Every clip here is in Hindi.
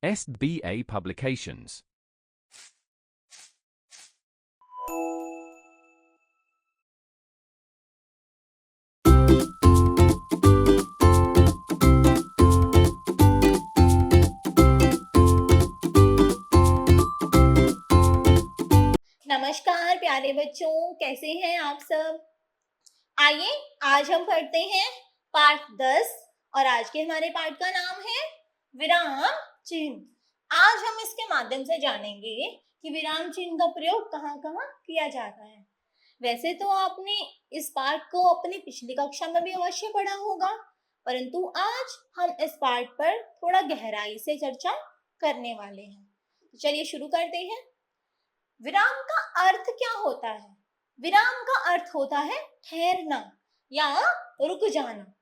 SBA Publications. नमस्कार प्यारे बच्चों, कैसे हैं आप सब। आइए आज हम पढ़ते हैं पाठ 10 और आज के हमारे पाठ का नाम है विराम चिन्ह। आज हम इसके माध्यम से जानेंगे कि विराम चिन्ह का प्रयोग कहाँ कहाँ किया जाता है। वैसे तो आपने इस पाठ को अपनी पिछली कक्षा में भी अवश्य पढ़ा होगा, परंतु आज हम इस पाठ पर थोड़ा गहराई से चर्चा करने वाले हैं। तो चलिए शुरू करते हैं। विराम का अर्थ क्या होता है? विराम का अर्थ होता है ठहरना या रुक जाना।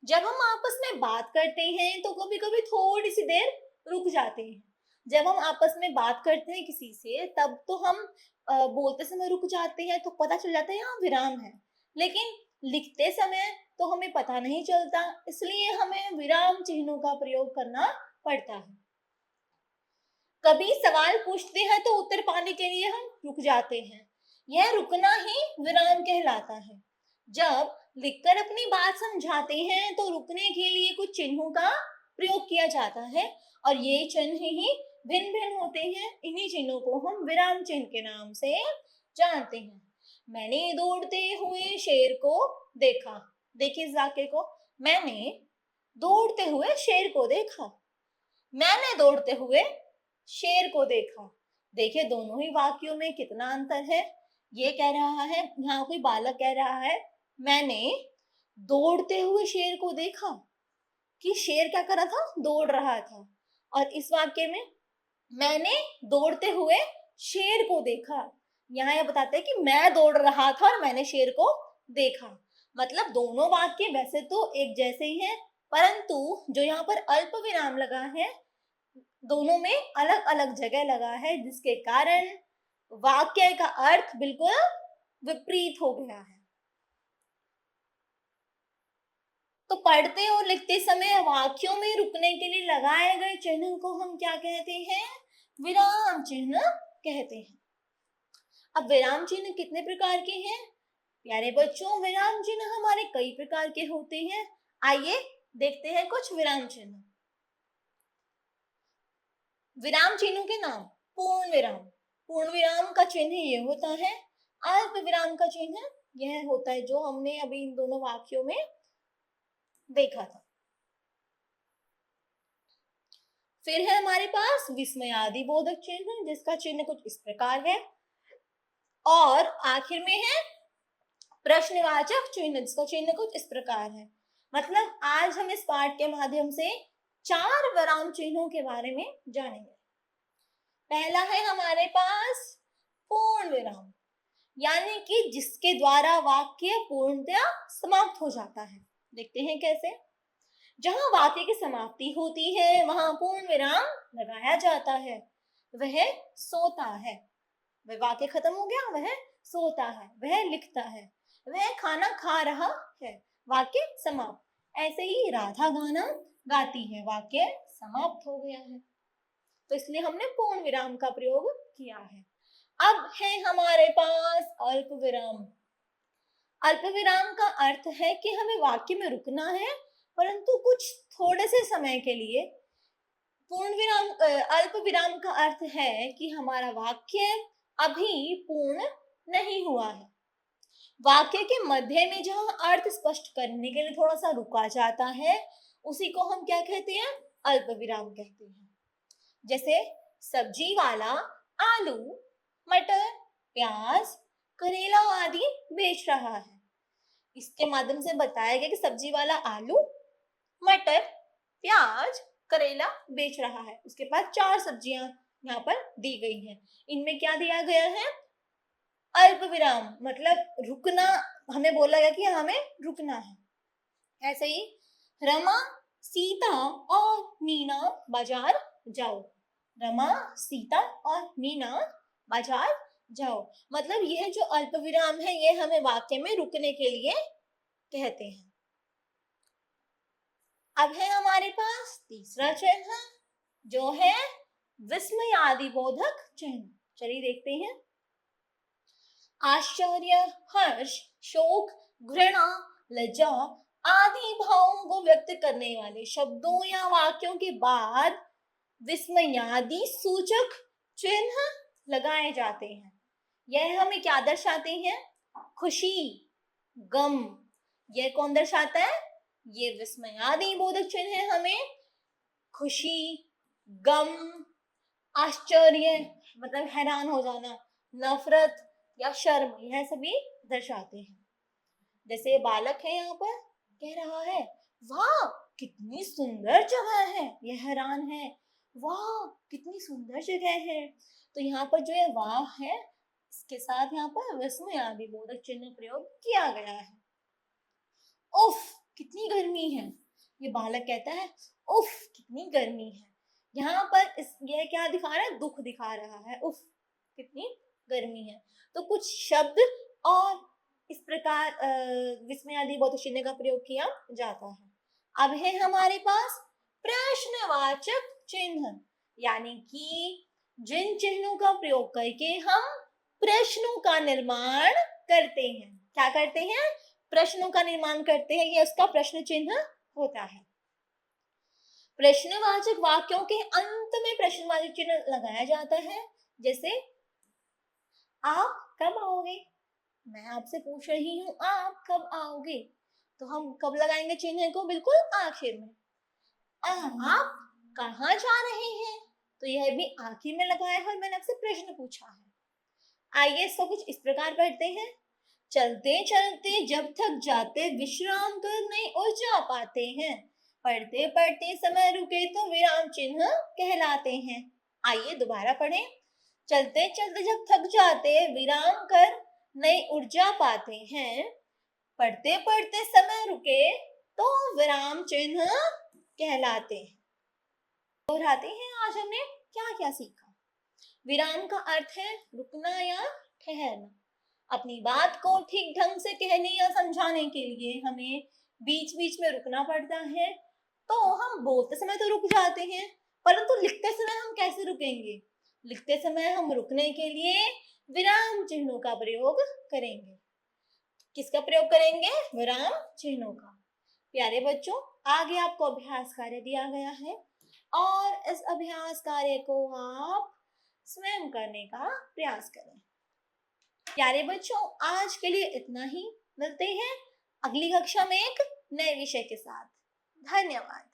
जब हम आपस में बात करते हैं तो कभी कभी थोड़ी सी देर रुक जाते हैं। जब हम आपस में बात करते हैं किसी से तब तो हम बोलते समय रुक जाते हैं, तो पता चल जाता है यहाँ विराम है, लेकिन लिखते समय तो हमें पता नहीं चलता, इसलिए हमें विराम चिन्हों का प्रयोग करना पड़ता है। कभी सवाल पूछते हैं तो उत्तर पाने के लिए हम रुक जाते हैं। यह रुकना ही विराम कहलाता है। जब लिखकर अपनी बात समझाते हैं तो रुकने के लिए कुछ चिन्हों का प्रयोग किया जाता है और ये चिन्ह ही भिन्न भिन्न होते हैं। इन्हीं चिन्हों को हम विराम चिन्ह के नाम से जानते हैं। मैंने दौड़ते हुए शेर को देखा। देखिए इस वाक्य को, मैंने दौड़ते हुए शेर को देखा। मैंने दौड़ते हुए शेर को देखा। देखिए दोनों ही वाक्यों में कितना अंतर है। ये कह रहा है, यहाँ कोई बालक कह रहा है मैंने दौड़ते हुए शेर को देखा, कि शेर क्या कर रहा था, दौड़ रहा था। और इस वाक्य में मैंने दौड़ते हुए शेर को देखा, यहाँ यह बताते हैं कि मैं दौड़ रहा था और मैंने शेर को देखा। मतलब दोनों वाक्य वैसे तो एक जैसे ही हैं, परंतु जो यहाँ पर अल्प विराम लगा है दोनों में अलग अलग जगह लगा है, जिसके कारण वाक्य का अर्थ बिल्कुल विपरीत हो गया है। तो पढ़ते और लिखते समय वाक्यों में रुकने के लिए लगाए गए चिन्ह को हम क्या कहते हैं? विराम चिन्ह कहते हैं। अब विराम चिन्ह कितने प्रकार के हैं? प्यारे बच्चों, विराम चिन्ह हमारे कई प्रकार के होते हैं। आइए देखते हैं कुछ विराम चिन्ह। विराम चिन्हों के नाम। पूर्ण विराम। पूर्ण विराम का चिन्ह ये होता है। अल्प विराम का चिन्ह यह होता है जो हमने अभी इन दोनों वाक्यों में देखा था। फिर है हमारे पास विस्मयादि बोधक चिन्ह, जिसका चिन्ह कुछ इस प्रकार है। और आखिर में है प्रश्नवाचक चिन्ह, जिसका चिन्ह कुछ इस प्रकार है। मतलब आज हम इस पाठ के माध्यम से 4 विराम चिन्हों के बारे में जानेंगे। पहला है हमारे पास पूर्ण विराम, यानी कि जिसके द्वारा वाक्य पूर्णतया समाप्त हो जाता है। देखते हैं कैसे। जहां वाक्य की समाप्ति होती है वहां पूर्ण विराम लगाया जाता है। वह सोता है, वह वाक्य खत्म हो गया, वह सोता है। वह लिखता है, वह खाना खा रहा है, वाक्य समाप्त। ऐसे ही राधा गाना गाती है, वाक्य समाप्त हो गया है। तो इसलिए हमने पूर्ण विराम का प्रयोग किया है। अब है हमारे पास अल्प विराम। अल्प विराम का अर्थ है कि हमें वाक्य में रुकना है, परंतु कुछ थोड़े से समय के लिए। पूर्ण विराम अल्प विराम का अर्थ है कि हमारा वाक्य अभी पूर्ण नहीं हुआ है। वाक्य के मध्य में जहां अर्थ स्पष्ट करने के लिए थोड़ा सा रुका जाता है, उसी को हम क्या कहते हैं? अल्प विराम कहते हैं। जैसे सब्जी वाला आलू, मटर, प्याज, करेला आदि बेच रहा है। इसके माध्यम से बताया गया कि सब्जी वाला आलू, मटर, प्याज, करेला बेच रहा है। उसके पास 4 सब्जियां यहाँ पर दी गई हैं। इनमें क्या दिया गया है? अल्प विराम, मतलब रुकना। हमें बोला गया कि हमें रुकना है। ऐसे ही रमा, सीता और मीना बाजार जाओ। रमा, सीता और मीना बाजार जाओ। मतलब यह जो अल्प विराम है यह हमें वाक्य में रुकने के लिए कहते हैं। अब है हमारे पास तीसरा चिन्ह जो है विस्मयादिबोधक चिन्ह। चलिए देखते हैं। आश्चर्य, हर्ष, शोक, घृणा, लज्जा आदि भावों को व्यक्त करने वाले शब्दों या वाक्यों के बाद विस्मयादि सूचक चिन्ह लगाए जाते हैं। यह हमें क्या दर्शाते हैं? खुशी, गम। यह कौन दर्शाता है? ये विस्मयादि बोधक चिन्ह हमें खुशी, गम, आश्चर्य मतलब हैरान हो जाना, नफरत या शर्म, यह सभी दर्शाते हैं। जैसे बालक है यहाँ पर कह रहा है, वाह कितनी सुंदर जगह है। यह हैरान है, वाह कितनी सुंदर जगह है। तो यहाँ पर जो है वाह है, इसके साथ यहाँ पर विस्मयादि बोधक चिन्ह प्रयोग किया गया है। उफ कितनी गर्मी है, ये बालक कहता है उफ कितनी गर्मी है। यहाँ पर यह क्या दिखा रहा है? दुख दिखा रहा है, उफ कितनी गर्मी है। तो कुछ शब्द और इस प्रकार विस्मयादि बोधक चिन्ह का प्रयोग किया जाता है। अब है हमारे पास प्रश्नवाचक चिन्ह, यानी कि जिन चिन्हों का प्रयोग करके हम प्रश्नों का निर्माण करते हैं। क्या करते हैं? प्रश्नों का निर्माण करते हैं, ये उसका प्रश्न चिन्ह होता है। प्रश्नवाचक वाक्यों के अंत में प्रश्नवाचक चिन्ह लगाया जाता है। जैसे आप कब आओगे, मैं आपसे पूछ रही हूँ आप कब आओगे, तो हम कब लगाएंगे चिन्ह को? बिल्कुल आखिर में। आप कहाँ जा रहे हैं, तो यह भी आखिर में लगाया है और मैंने आपसे प्रश्न पूछा है। आइए इसको कुछ इस प्रकार पढ़ते हैं। चलते चलते जब थक जाते विश्राम कर नहीं उठ जा पाते हैं, पढ़ते पढ़ते समय रुके तो विराम चिन्ह कहलाते हैं। आइए दोबारा पढ़ें। चलते चलते जब थक जाते विराम कर नहीं उठ जा पाते हैं, पढ़ते पढ़ते समय रुके तो विराम चिन्ह कहलाते हैं। दोहराते हैं, आज हमने क्या क्या सीखा। विराम का अर्थ है रुकना या ठहरना। अपनी बात को ठीक ढंग से कहने या समझाने के लिए हमें बीच बीच में रुकना पड़ता है। तो हम बोलते समय तो रुक जाते हैं, परंतु लिखते समय हम कैसे रुकेंगे? लिखते समय हम रुकने के लिए विराम चिन्हों का प्रयोग करेंगे। किसका प्रयोग करेंगे? विराम चिन्हों का। प्यारे बच्चों, आगे आपको अभ्यास कार्य दिया गया है और इस अभ्यास कार्य को आप स्वयं करने का प्रयास करें। प्यारे बच्चों, आज के लिए इतना ही। मिलते हैं अगली कक्षा में एक नए विषय के साथ। धन्यवाद।